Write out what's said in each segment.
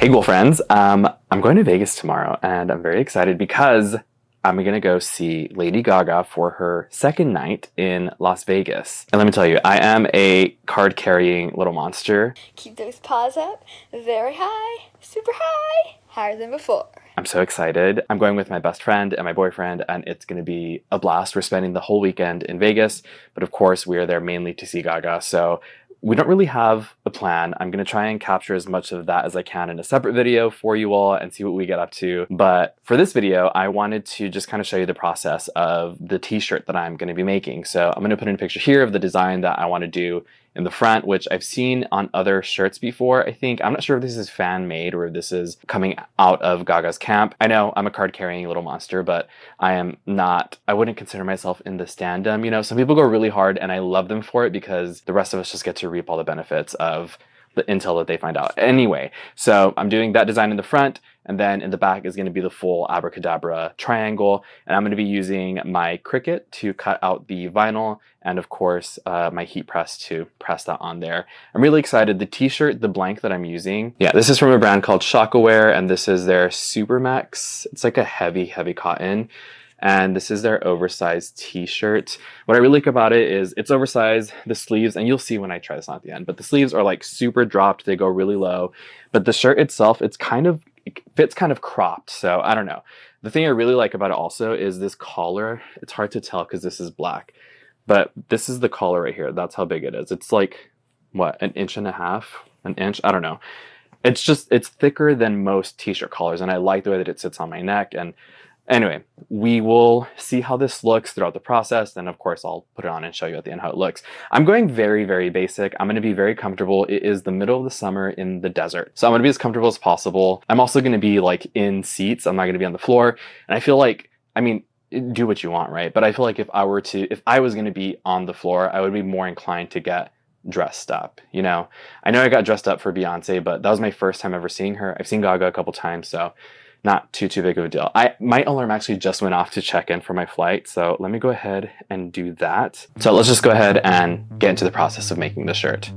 Hey, Ghoul friends. I'm going to Vegas tomorrow, and I'm very excited because I'm going to go see Lady Gaga for her second night in Las Vegas. And let me tell you, I am a card-carrying little monster. Keep those paws up, very high, super high, higher than before. I'm so excited. I'm going with my best friend and my boyfriend, and it's going to be a blast. We're spending the whole weekend in Vegas, but of course we are there mainly to see Gaga, so we don't really have a plan. I'm going to try and capture as much of that as I can in a separate video for you all and see what we get up to. But for this video, I wanted to just kind of show you the process of the t-shirt that I'm going to be making. So I'm going to put in a picture here of the design that I want to do in the front, which I've seen on other shirts before, I think. I'm not sure if this is fan made or if this is coming out of Gaga's camp. I know I'm a card carrying little monster, but I wouldn't consider myself in the standum. You know, some people go really hard and I love them for it because the rest of us just get to reap all the benefits of the intel that they find out. Anyway, so I'm doing that design in the front, and then in the back is going to be the full abracadabra triangle, and I'm going to be using my Cricut to cut out the vinyl, and of course my heat press to press that on there. I'm really excited. The t-shirt, the blank that I'm using, yeah, this is from a brand called Shockaware, and this is their Supermax. It's like a heavy cotton. And this is their oversized t-shirt. What I really like about it is it's oversized, the sleeves, and you'll see when I try this on at the end, but the sleeves are like super dropped, they go really low. But the shirt itself, it fits kind of cropped, so I don't know. The thing I really like about it also is this collar. It's hard to tell because this is black, but this is the collar right here. That's how big it is. It's like, what, an inch and a half? An inch? I don't know. It's thicker than most t-shirt collars, and I like the way that it sits on my neck. And anyway, we will see how this looks throughout the process. And of course, I'll put it on and show you at the end how it looks. I'm going very basic. I'm going to be very comfortable. It is the middle of the summer in the desert, so I'm going to be as comfortable as possible. I'm also going to be like in seats. I'm not going to be on the floor. And I feel like, I mean, do what you want, right? But I feel like if I was going to be on the floor, I would be more inclined to get dressed up. You know, I know I got dressed up for Beyonce, but that was my first time ever seeing her. I've seen Gaga a couple times, so not too big of a deal. My alarm actually just went off to check in for my flight, so let me go ahead and do that. So let's just go ahead and get into the process of making the shirt.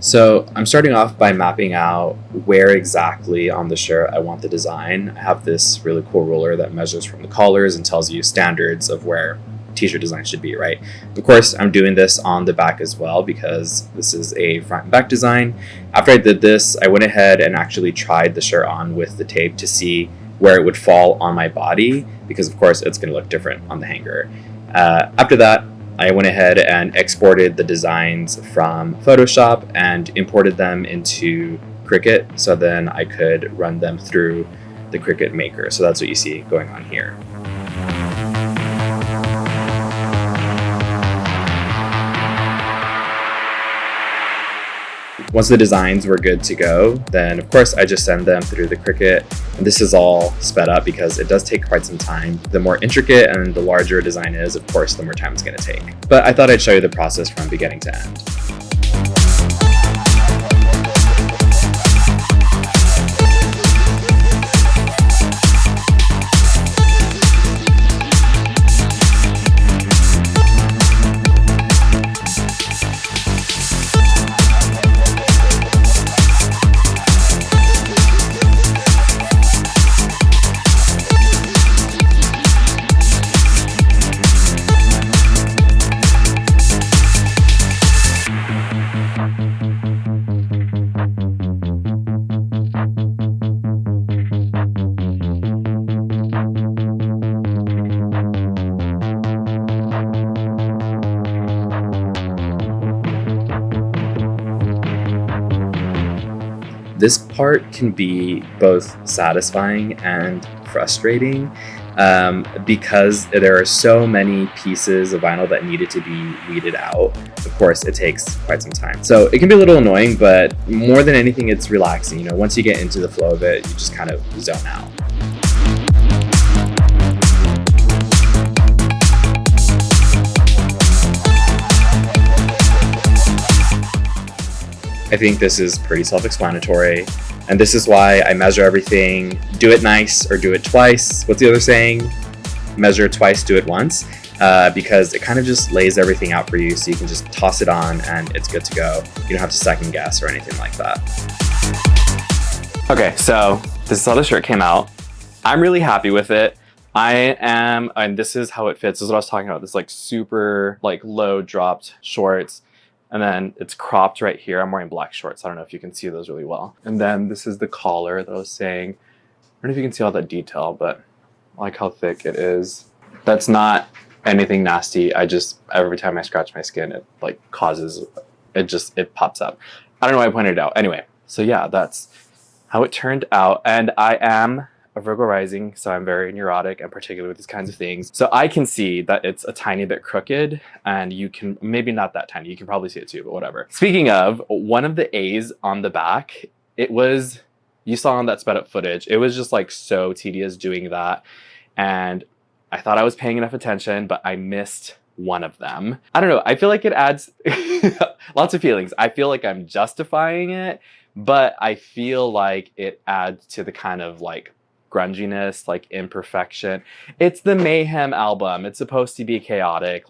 So I'm starting off by mapping out where exactly on the shirt I want the design. I have this really cool ruler that measures from the collars and tells you standards of where t-shirt design should be, right? Of course, I'm doing this on the back as well because this is a front and back design. After I did this, I went ahead and actually tried the shirt on with the tape to see where it would fall on my body, because of course it's going to look different on the hanger. After that, I went ahead and exported the designs from Photoshop and imported them into Cricut, so then I could run them through the Cricut Maker. So that's what you see going on here. Once the designs were good to go, then of course I just send them through the Cricut. And this is all sped up because it does take quite some time. The more intricate and the larger a design is, of course, the more time it's going to take. But I thought I'd show you the process from beginning to end. This part can be both satisfying and frustrating because there are so many pieces of vinyl that needed to be weeded out. Of course, it takes quite some time. So it can be a little annoying, but more than anything, it's relaxing. You know, once you get into the flow of it, you just kind of zone out. I think this is pretty self-explanatory, and this is why I measure everything. Do it nice or do it twice. What's the other saying? Measure twice, do it once, because it kind of just lays everything out for you so you can just toss it on and it's good to go. You don't have to second guess or anything like that. Okay, so this is how the shirt came out. I'm really happy with it. And this is how it fits. This is what I was talking about. This like super like low dropped shorts. And then it's cropped right here. I'm wearing black shorts. I don't know if you can see those really well. And then this is the collar that I was saying. I don't know if you can see all that detail, but I like how thick it is. That's not anything nasty. Every time I scratch my skin, it like it pops up. I don't know why I pointed it out. Anyway, so yeah, that's how it turned out. And I am a Virgo rising, so I'm very neurotic and particular with these kinds of things. So I can see that it's a tiny bit crooked, and you can, maybe not that tiny, you can probably see it too, but whatever. Speaking of, one of the A's on the back, you saw on that sped up footage, it was just like so tedious doing that. And I thought I was paying enough attention, but I missed one of them. I don't know, I feel like it adds lots of feelings. I feel like I'm justifying it, but I feel like it adds to the kind of like grunginess, like imperfection. It's the Mayhem album. It's supposed to be chaotic.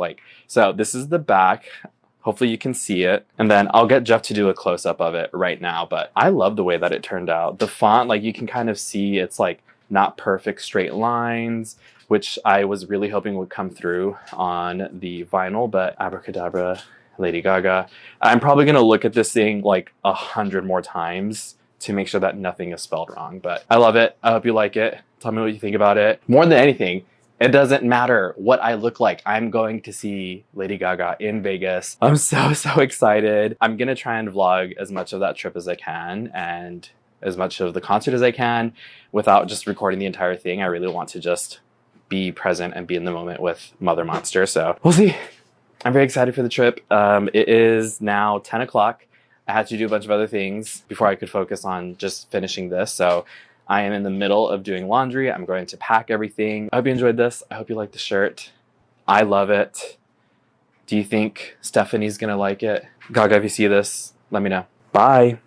So this is the back. Hopefully you can see it. And then I'll get Jeff to do a close-up of it right now, but I love the way that it turned out. The font, like you can kind of see it's like not perfect straight lines, which I was really hoping would come through on the vinyl, but abracadabra, Lady Gaga. I'm probably gonna look at this thing like 100 more times to make sure that nothing is spelled wrong, but I love it. I hope you like it. Tell me what you think about it. More than anything, it doesn't matter what I look like. I'm going to see Lady Gaga in Vegas. I'm so excited. I'm gonna try and vlog as much of that trip as I can and as much of the concert as I can without just recording the entire thing. I really want to just be present and be in the moment with Mother Monster. So we'll see. I'm very excited for the trip. It is now 10 o'clock. I had to do a bunch of other things before I could focus on just finishing this. So I am in the middle of doing laundry. I'm going to pack everything. I hope you enjoyed this. I hope you like the shirt. I love it. Do you think Stephanie's gonna like it? Gaga, if you see this, let me know. Bye.